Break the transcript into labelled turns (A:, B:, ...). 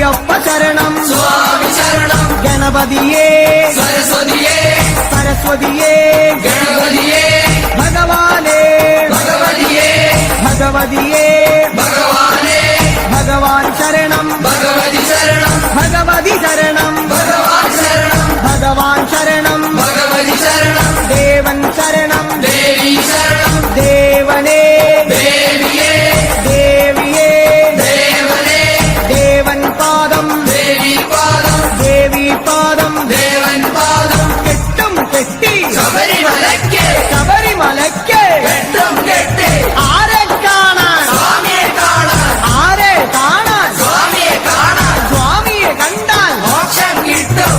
A: അയ്യപ്പ ശരണം
B: സ്വാമി ശരണം
A: ഗണപതിയേ
B: സരസ്വതിയേ
A: സരസ്വതിയേ
B: ഗണപതിയേ
A: ഭഗവാനേ
B: ഭഗവതിയേ
A: ഭഗവതിയേ
B: ഭഗവാനേ
A: ഭഗവാൻ ശരണം
B: ഭഗവതി ശരണം
A: ഭഗവതി ശരണം
B: ഭഗവാൻ ശരണം
A: ഭഗവാൻ ശരണം
B: ഭഗവതി ശരണം
A: ദേവൻ ശരണം
B: ദേവി ശരണം
A: ദേവനേ
B: ദേവിയേ
A: ദേവിയേ
B: ദേവനേ
A: ദേവൻ പാദം
B: ദേവി പാദം
A: ദേവി പാദം
B: ദേവൻ പാദം
A: കെട്ടും കെട്ടി
B: ശബരിമലയ്ക്ക്
A: ശബരിമലയ്ക്ക്
B: കെട്ടും കെട്ടി
A: ആരെ കാണാൻ
B: സ്വാമിയെ കാണാൻ
A: ആരെ കാണാൻ
B: സ്വാമിയെ കാണാൻ
A: സ്വാമിയെ കണ്ടാൽ
B: മോക്ഷം കിട്ടും